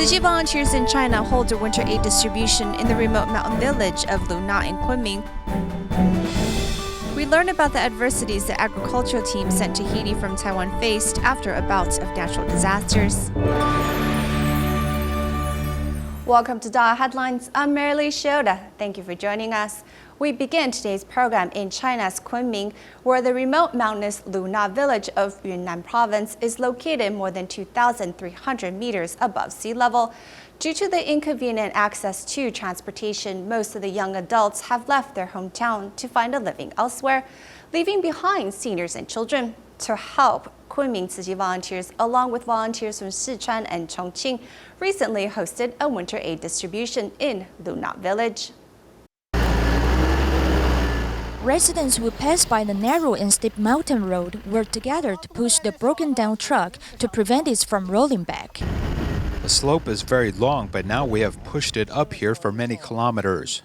Tzu Chi volunteers in China hold a winter aid distribution in the remote mountain village of Luna in Kunming. We learn about the adversities the agricultural team sent to Haiti from Taiwan faced after a bout of natural disasters. Welcome to DaAi Headlines. I'm Marilee Shioda. Thank you for joining us. We begin today's program in China's Kunming, where the remote mountainous Luna village of Yunnan province is located more than 2,300 meters above sea level. Due to the inconvenient access to transportation, most of the young adults have left their hometown to find a living elsewhere, leaving behind seniors and children. To help, Kunming Tzu Chi volunteers, along with volunteers from Sichuan and Chongqing, recently hosted a winter aid distribution in Luna village. Residents who passed by the narrow and steep mountain road worked together to push the broken-down truck to prevent it from rolling back. The slope is very long, but now we have pushed it up here for many kilometers.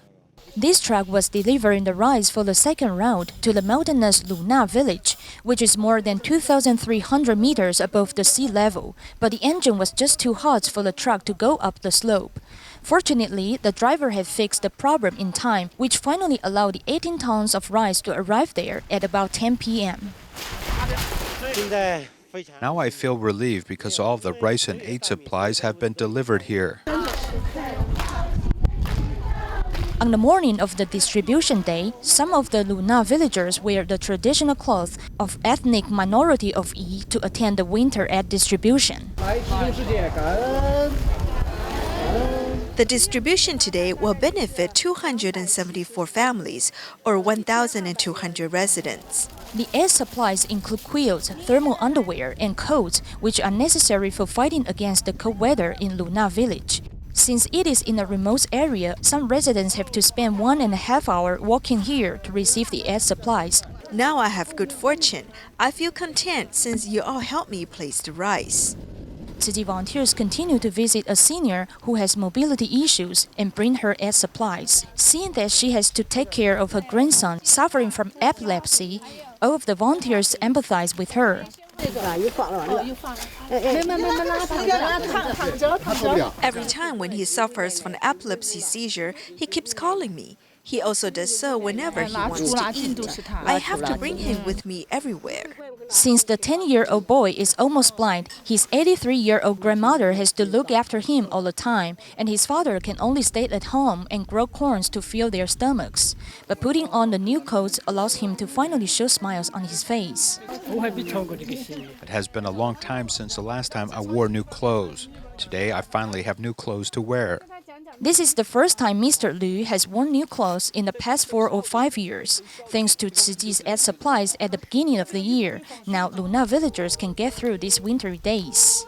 This truck was delivering the rice for the second round to the mountainous Luna village, which is more than 2,300 meters above the sea level, but the engine was just too hot for the truck to go up the slope. Fortunately, the driver had fixed the problem in time, which finally allowed the 18 tons of rice to arrive there at about 10 p.m. Now I feel relieved because all of the rice and aid supplies have been delivered here. On the morning of the distribution day, some of the Luna villagers wear the traditional clothes of ethnic minority of Yi to attend the winter aid distribution. The distribution today will benefit 274 families, or 1,200 residents. The aid supplies include quilts, thermal underwear, and coats, which are necessary for fighting against the cold weather in Luna village. Since it is in a remote area, some residents have to spend 1.5 hours walking here to receive the aid supplies. Now I have good fortune. I feel content since you all helped me place the rice. Tzu Chi volunteers continue to visit a senior who has mobility issues and bring her aid supplies. Seeing that she has to take care of her grandson suffering from epilepsy, all of the volunteers empathize with her. Every time when he suffers from epilepsy seizure, he keeps calling me. He also does so whenever he wants to eat. I have to bring him with me everywhere. Since the 10-year-old boy is almost blind, his 83-year-old grandmother has to look after him all the time, and his father can only stay at home and grow corns to fill their stomachs. But putting on the new coats allows him to finally show smiles on his face. It has been a long time since the last time I wore new clothes. Today I finally have new clothes to wear. This is the first time Mr. Liu has worn new clothes in the past 4 or 5 years. Thanks to Tzu Chi's aid supplies at the beginning of the year, now Luna villagers can get through these wintry days.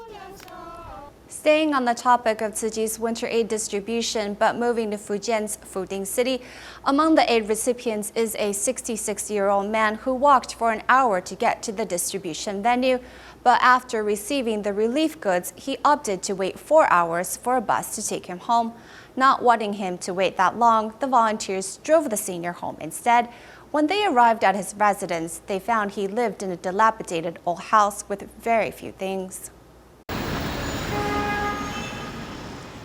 Staying on the topic of Tzu Chi's winter aid distribution, but moving to Fujian's Fuding City, among the aid recipients is a 66-year-old man who walked for an hour to get to the distribution venue. But after receiving the relief goods, he opted to wait 4 hours for a bus to take him home. Not wanting him to wait that long, the volunteers drove the senior home instead. When they arrived at his residence, they found he lived in a dilapidated old house with very few things.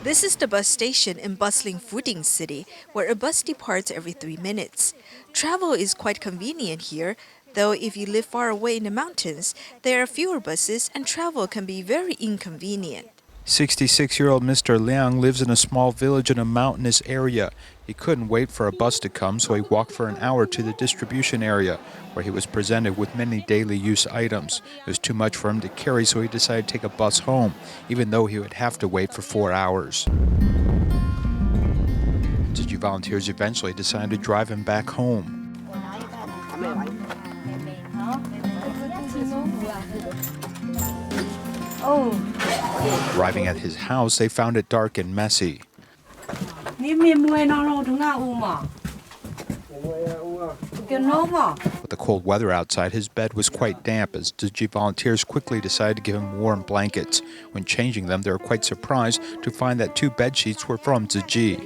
This is the bus station in bustling Fuding City, where a bus departs every 3 minutes. Travel is quite convenient here, though if you live far away in the mountains, there are fewer buses and travel can be very inconvenient. 66-year-old Mr. Liang lives in a small village in a mountainous area. He couldn't wait for a bus to come, so he walked for an hour to the distribution area, where he was presented with many daily use items. It was too much for him to carry, so he decided to take a bus home, even though he would have to wait for 4 hours. Tzu Chi volunteers eventually decided to drive him back home. Arriving at his house, they found it dark and messy. With the cold weather outside, his bed was quite damp as Tzu Chi volunteers quickly decided to give him warm blankets. When changing them, they were quite surprised to find that 2 bed sheets were from Tzu Chi.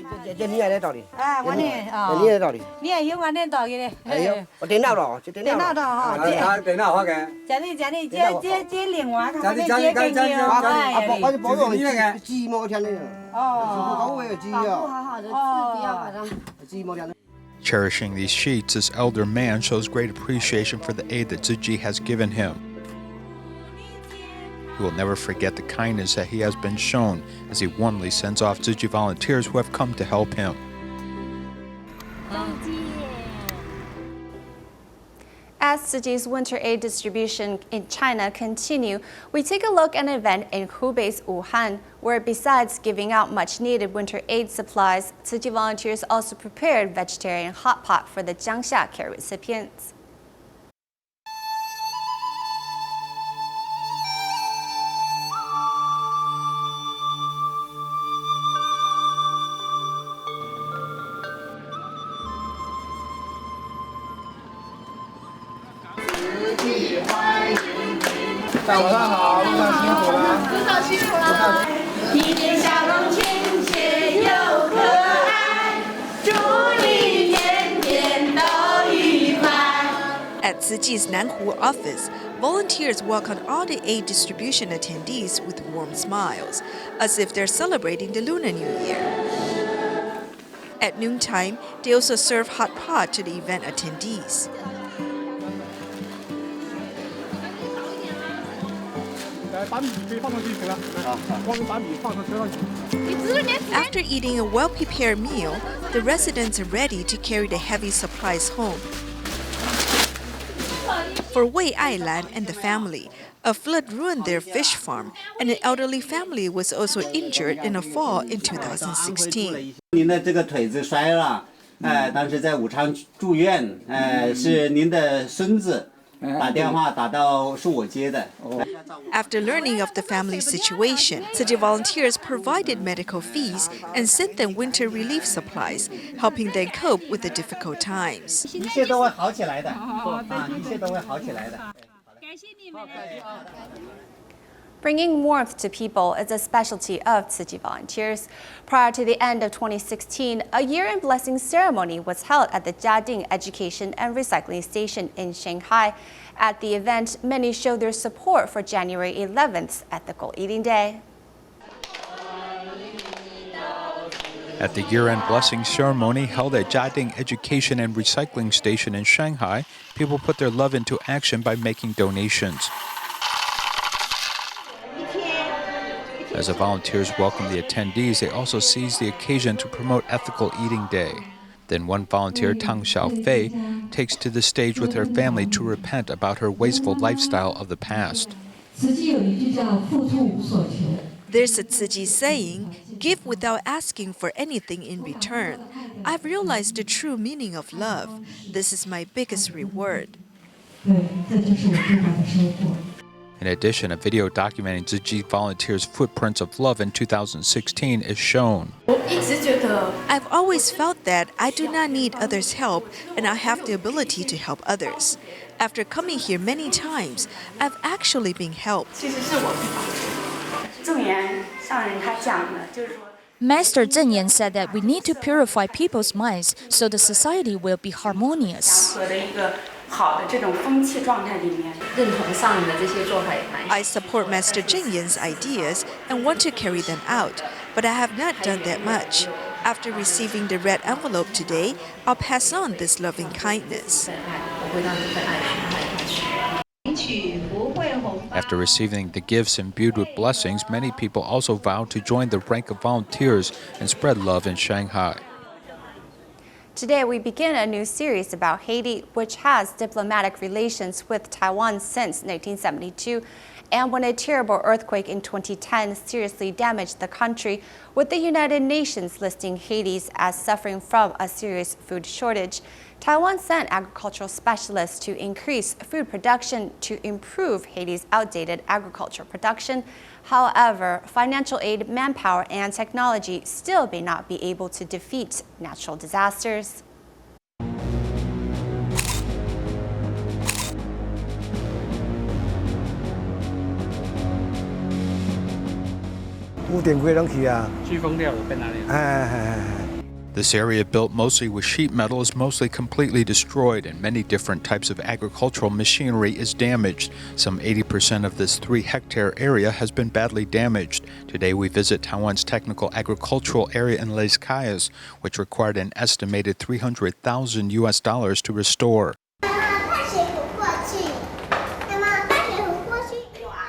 Cherishing these sheets, this elder man shows great appreciation for the aid that Tzu Chi has given him. He will never forget the kindness that he has been shown as he warmly sends off Tzu Chi volunteers who have come to help him. As Tzu Chi's winter aid distribution in China continue, we take a look at an event in Hubei's Wuhan, where besides giving out much-needed winter aid supplies, Tzu Chi volunteers also prepared vegetarian hot pot for the Jiangxia care recipients. At Tzu Chi's Nanhu office, volunteers welcome all the aid distribution attendees with warm smiles, as if they're celebrating the Lunar New Year. At noontime, they also serve hot pot to the event attendees. After eating a well-prepared meal, the residents are ready to carry the heavy supplies home. For Wei Ailan and the family, a flood ruined their fish farm, and an elderly family was also injured in a fall in 2016. 您的这个腿子摔了，当时在武昌住院，是您的孙子打电话打到是我接的。 After learning of the family's situation, Tzu Chi volunteers provided medical fees and sent them winter relief supplies, helping them cope with the difficult times. 一切都会好起来的，一切都会好起来的。 Bringing warmth to people is a specialty of Tzu Chi volunteers. Prior to the end of 2016, a year-end blessing ceremony was held at the Jiading Education and Recycling Station in Shanghai. At the event, many showed their support for January 11th's Ethical Eating Day. At the year-end blessing ceremony held at Jiading Education and Recycling Station in Shanghai, people put their love into action by making donations. As the volunteers welcomed the attendees, they also seized the occasion to promote Ethical Eating Day. Then one volunteer, Tang Xiaofei, takes to the stage with her family to repent about her wasteful lifestyle of the past. There's a Tzu Chi saying, "Give without asking for anything in return. I've realized the true meaning of love. This is my biggest reward." In addition, a video documenting Tzu Chi volunteers' footprints of love in 2016 is shown. I've always felt that I do not need others' help and I have the ability to help others. After coming here many times, I've actually been helped. Master Zeng Yan said that we need to purify people's minds so the society will be harmonious. I support Master Zeng Yan's ideas and want to carry them out, but I have not done that much. After receiving the red envelope today, I'll pass on this loving kindness. After receiving the gifts imbued with blessings, many people also vowed to join the rank of volunteers and spread love in Shanghai. Today, we begin a new series about Haiti, which has diplomatic relations with Taiwan since 1972, and when a terrible earthquake in 2010 seriously damaged the country, with the United Nations listing Haiti as suffering from a serious food shortage. Taiwan sent agricultural specialists to increase food production to improve Haiti's outdated agricultural production. However, financial aid, manpower, and technology still may not be able to defeat natural disasters. This area, built mostly with sheet metal, is mostly completely destroyed, and many different types of agricultural machinery is damaged. Some 80% of this 3-hectare area has been badly damaged. Today we visit Taiwan's technical agricultural area in Les Cayes, which required an estimated $300,000 to restore.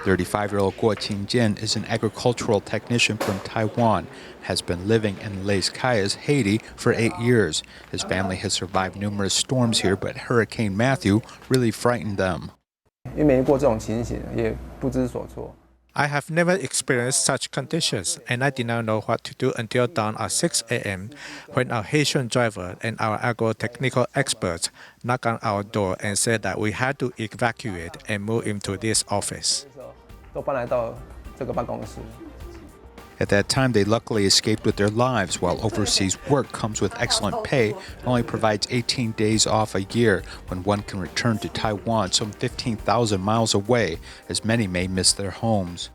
35-year-old Guo Qingjian is an agricultural technician from Taiwan, has been living in Les Cayes, Haiti, for 8 years. His family has survived numerous storms here, but Hurricane Matthew really frightened them. I have never experienced such conditions, and I did not know what to do until dawn at 6 a.m. when our Haitian driver and our agro-technical experts knocked on our door and said that we had to evacuate and move into this office. At that time, they luckily escaped with their lives, while overseas work comes with excellent pay and only provides 18 days off a year when one can return to Taiwan some 15,000 miles away, as many may miss their homes.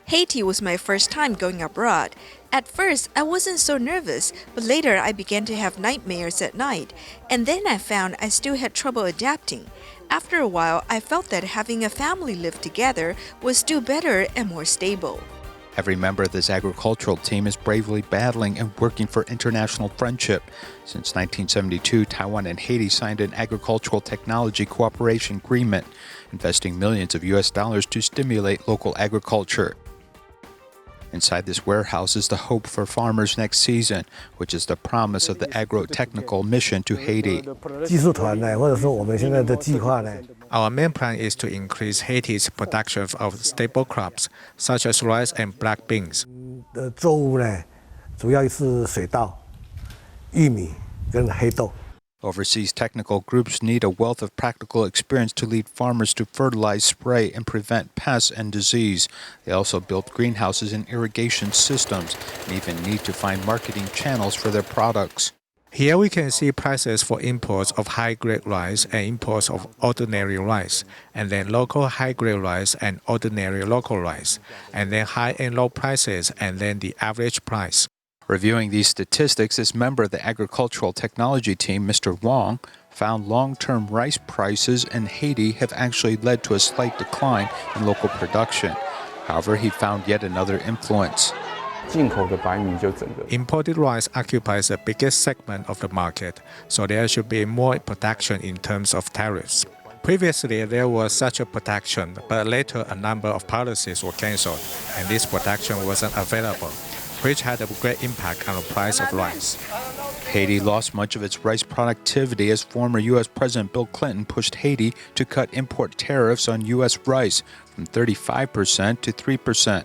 Haiti was my first time going abroad. At first, I wasn't so nervous, but later I began to have nightmares at night, and then I found I still had trouble adapting. After a while, I felt that having a family live together was still better and more stable. Every member of this agricultural team is bravely battling and working for international friendship. Since 1972, Taiwan and Haiti signed an agricultural technology cooperation agreement, investing millions of US dollars to stimulate local agriculture. Inside this warehouse is the hope for farmers next season, which is the promise of the agro-technical mission to Haiti. Our main plan is to increase Haiti's production of staple crops, such as rice and black beans. Overseas technical groups need a wealth of practical experience to lead farmers to fertilize, spray, and prevent pests and disease. They also build greenhouses and irrigation systems, and even need to find marketing channels for their products. Here we can see prices for imports of high-grade rice and imports of ordinary rice, and then local high-grade rice and ordinary local rice, and then high and low prices, and then the average price. Reviewing these statistics, this member of the agricultural technology team, Mr. Wong, found long-term rice prices in Haiti have actually led to a slight decline in local production. However, he found yet another influence. Imported rice occupies the biggest segment of the market, so there should be more protection in terms of tariffs. Previously, there was such a protection, but later a number of policies were cancelled, and this protection wasn't available, which had a great impact on the price of rice. Haiti lost much of its rice productivity as former U.S. President Bill Clinton pushed Haiti to cut import tariffs on U.S. rice from 35% to 3%.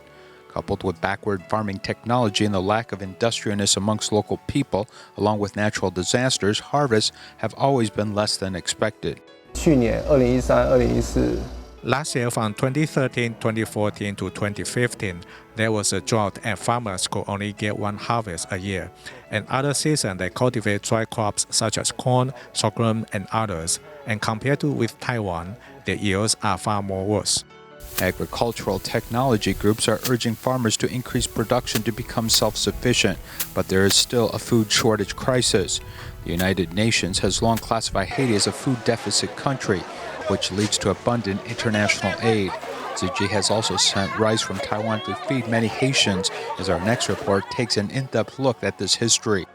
Coupled with backward farming technology and the lack of industriousness amongst local people, along with natural disasters, harvests have always been less than expected. Last year, from 2013, 2014 to 2015, there was a drought and farmers could only get one harvest a year. And other seasons, they cultivate dry crops such as corn, sorghum, and others. And compared to with Taiwan, the yields are far more worse. Agricultural technology groups are urging farmers to increase production to become self-sufficient, but there is still a food shortage crisis. The United Nations has long classified Haiti as a food deficit country, which leads to abundant international aid. Tzu Chi has also sent rice from Taiwan to feed many Haitians, as our next report takes an in-depth look at this history.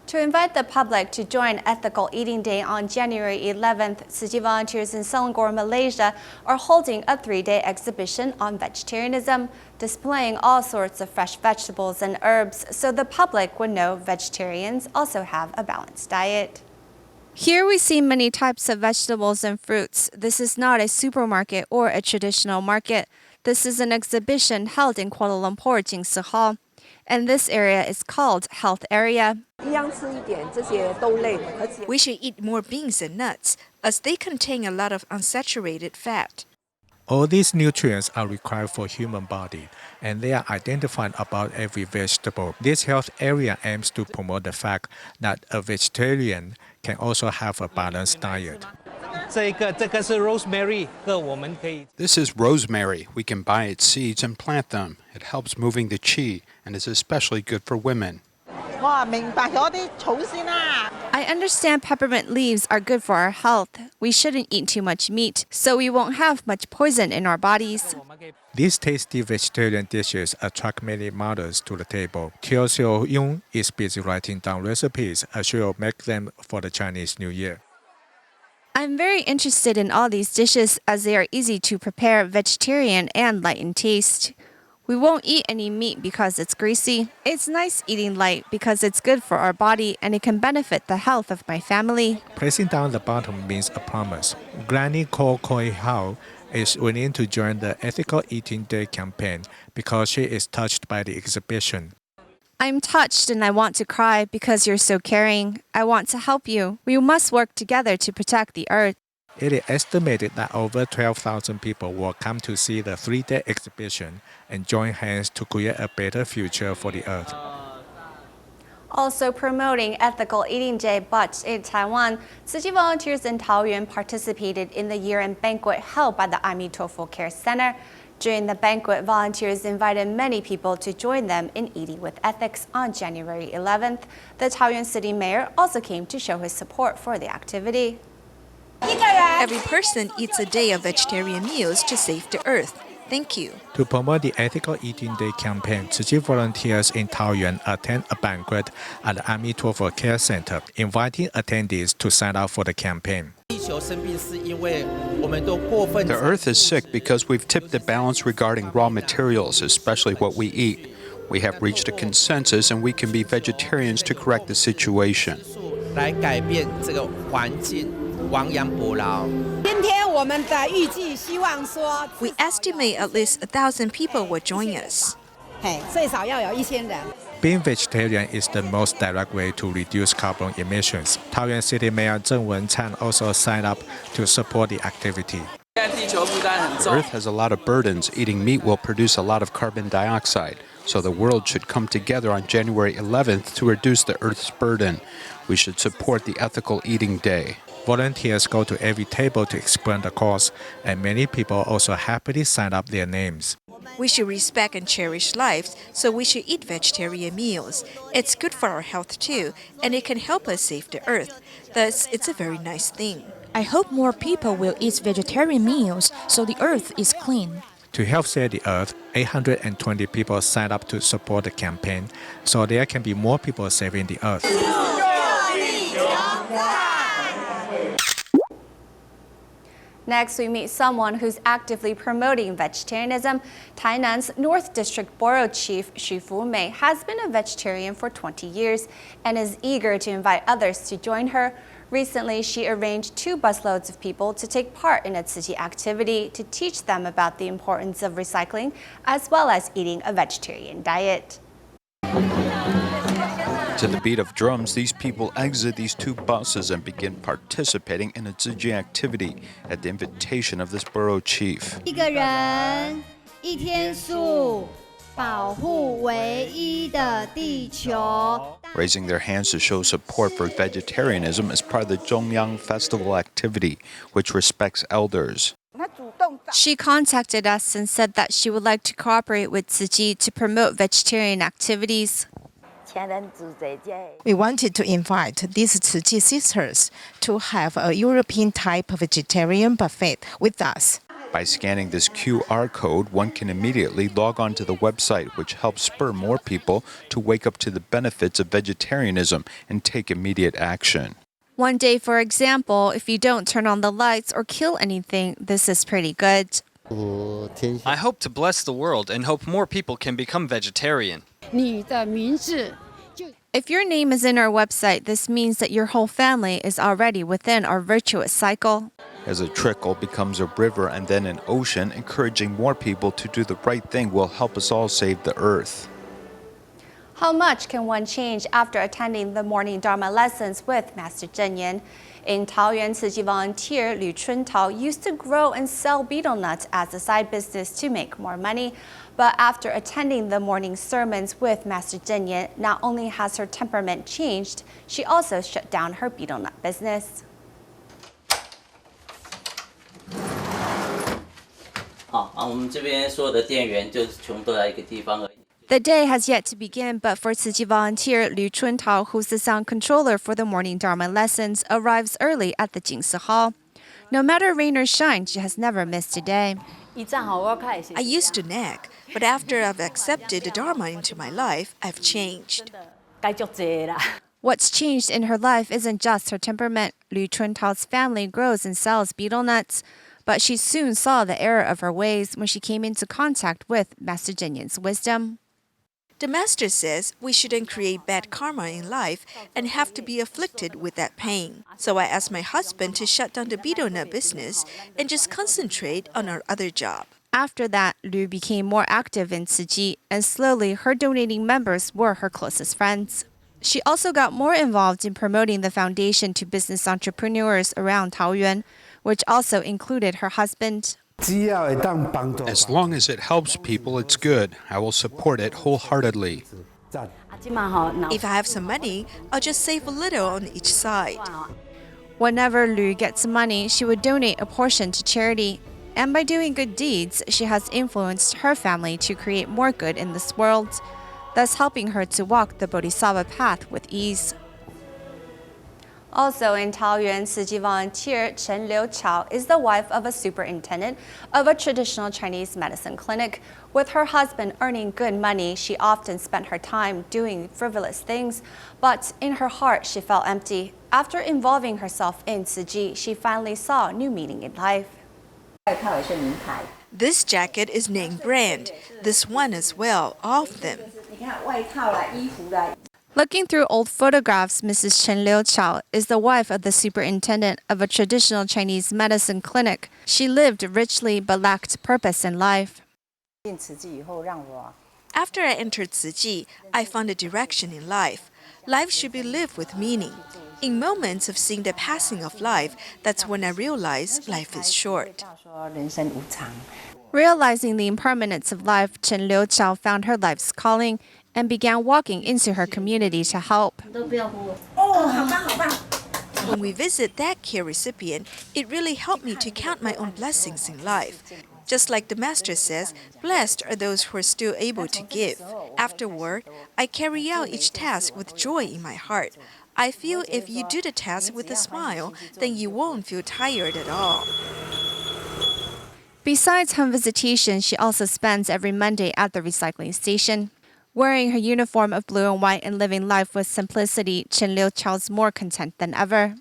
To invite the public to join Ethical Eating Day on January 11th, Tzu Chi volunteers in Selangor, Malaysia are holding a 3-day exhibition on vegetarianism, displaying all sorts of fresh vegetables and herbs so the public would know vegetarians also have a balanced diet. Here we see many types of vegetables and fruits. This is not a supermarket or a traditional market. This is an exhibition held in Kuala Lumpur, Jingsi Hall. and this area is called Health Area. We should eat more beans and nuts, as they contain a lot of unsaturated fat. All these nutrients are required for human body, and they are identified about every vegetable. This health area aims to promote the fact that a vegetarian can also have a balanced diet. This is rosemary. We can buy its seeds and plant them. It helps moving the qi and is especially good for women. I understand peppermint leaves are good for our health. We shouldn't eat too much meat, so we won't have much poison in our bodies. These tasty vegetarian dishes attract many mothers to the table. Qiu Xiu-yung is busy writing down recipes as she will make them for the Chinese New Year. I'm very interested in all these dishes as they are easy to prepare, vegetarian, and light in taste. We won't eat any meat because it's greasy. It's nice eating light because it's good for our body and it can benefit the health of my family. Placing down the bottom means a promise. Granny Ko Koi Hao is willing to join the Ethical Eating Day campaign because she is touched by the exhibition. I'm touched and I want to cry because you're so caring. I want to help you. We must work together to protect the earth. It is estimated that over 12,000 people will come to see the 3-day exhibition and join hands to create a better future for the earth. Also promoting Ethical Eating Day, but in Taiwan, Tzu Chi volunteers in Taoyuan participated in the year-end banquet held by the Amitofo Care Center. During the banquet, volunteers invited many people to join them in eating with ethics on January 11th. The Taoyuan city mayor also came to show his support for the activity. Every person eats a day of vegetarian meals to save the earth. Thank you. To promote the Ethical Eating Day campaign, Tzu Chi volunteers in Taoyuan attend a banquet at the Amitofo Care Center, inviting attendees to sign up for the campaign. The earth is sick because we've tipped the balance regarding raw materials, especially what we eat. We have reached a consensus and we can be vegetarians to correct the situation. We estimate at least 1,000 people will join us. Being vegetarian is the most direct way to reduce carbon emissions. Taoyuan City Mayor Zheng Wen-chan also signed up to support the activity. The earth has a lot of burdens. Eating meat will produce a lot of carbon dioxide. So the world should come together on January 11th to reduce the earth's burden. We should support the Ethical Eating Day. Volunteers go to every table to explain the cause, and many people also happily sign up their names. We should respect and cherish lives, so we should eat vegetarian meals. It's good for our health too, and it can help us save the earth. Thus, it's a very nice thing. I hope more people will eat vegetarian meals so the earth is clean. To help save the earth, 820 people signed up to support the campaign, so there can be more people saving the earth. Next, we meet someone who's actively promoting vegetarianism. Tainan's North District Bureau Chief Xu Fumei has been a vegetarian for 20 years and is eager to invite others to join her. Recently, she arranged 2 busloads of people to take part in a Tzu Chi activity to teach them about the importance of recycling as well as eating a vegetarian diet. To the beat of drums, these people exit these 2 buses and begin participating in a Tzu Chi activity at the invitation of this borough chief. 一个人一天素，保护唯一的地球。 Raising their hands to show support for vegetarianism as part of the Zhongyang Festival activity, which respects elders. She contacted us and said that she would like to cooperate with Tzu Chi to promote vegetarian activities. We wanted to invite these Tzu Chi sisters to have a European type of vegetarian buffet with us. By scanning this QR code, one can immediately log on to the website, which helps spur more people to wake up to the benefits of vegetarianism and take immediate action. One day, for example, if you don't turn on the lights or kill anything, this is pretty good. I hope to bless the world and hope more people can become vegetarian. If your name is in our website, this means that your whole family is already within our virtuous cycle. As a trickle becomes a river and then an ocean, encouraging more people to do the right thing will help us all save the earth. How much can one change after attending the morning Dharma lessons with Master Zhen Yan? In Taoyuan, Tzu Chi volunteer Lü Chuntao used to grow and sell betel nuts as a side business to make more money. But after attending the morning sermons with Master Zhen Yan, not only has her temperament changed, she also shut down her betel nut business. The day has yet to begin, but for Tzu Chi volunteer Lü Chuntao, who's the sound controller for the morning Dharma lessons, arrives early at the Jingsi Hall. No matter rain or shine, she has never missed a day. I used to nag, but after I've accepted the Dharma into my life, I've changed. What's changed in her life isn't just her temperament. Lü Chuntao's family grows and sells betel nuts, but she soon saw the error of her ways when she came into contact with Master Zhen Yan's wisdom. The master says we shouldn't create bad karma in life and have to be afflicted with that pain. So I asked my husband to shut down the betel nut business and just concentrate on our other job. After that, Lü became more active in Tzu Chi, and slowly her donating members were her closest friends. She also got more involved in promoting the foundation to business entrepreneurs around Taoyuan, which also included her husband. As long as it helps people, it's good. I will support it wholeheartedly. If I have some money, I'll just save a little on each side. Whenever Lü gets money, she would donate a portion to charity. And by doing good deeds, she has influenced her family to create more good in this world, thus helping her to walk the Bodhisattva path with ease. Also in Taoyuan, Tzu Chi volunteer Chen Liu-Chao is the wife of a superintendent of a traditional Chinese medicine clinic. With her husband earning good money, she often spent her time doing frivolous things, but in her heart she felt empty. After involving herself in Tzu Chi, she finally saw new meaning in life. This jacket is name brand. This one as well, all of them. Looking through old photographs, Mrs. Chen Liu-Chao is the wife of the superintendent of a traditional Chinese medicine clinic. She lived richly but lacked purpose in life. After I entered Tzu Chi, I found a direction in life. Life should be lived with meaning. In moments of seeing the passing of life, that's when I realized life is short. Realizing the impermanence of life, Chen Liu-Chao found her life's calling and began walking into her community to help. When we visit that care recipient, it really helped me to count my own blessings in life. Just like the master says, blessed are those who are still able to give. Afterward, I carry out each task with joy in my heart. I feel if you do the task with a smile, then you won't feel tired at all. Besides home visitation, she also spends every Monday at the recycling station. Wearing her uniform of blue and white and living life with simplicity, Chen Liu-Chao's more content than ever.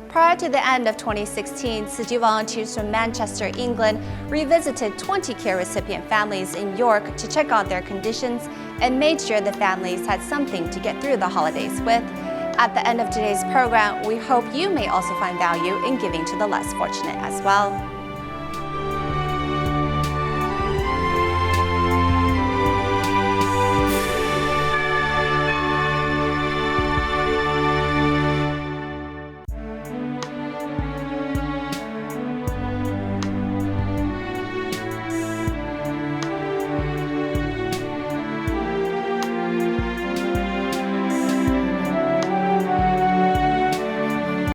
Prior to the end of 2016, Tzu Chi volunteers from Manchester, England, revisited 20 care recipient families in York to check out their conditions and made sure the families had something to get through the holidays with. At the end of today's program, we hope you may also find value in giving to the less fortunate as well.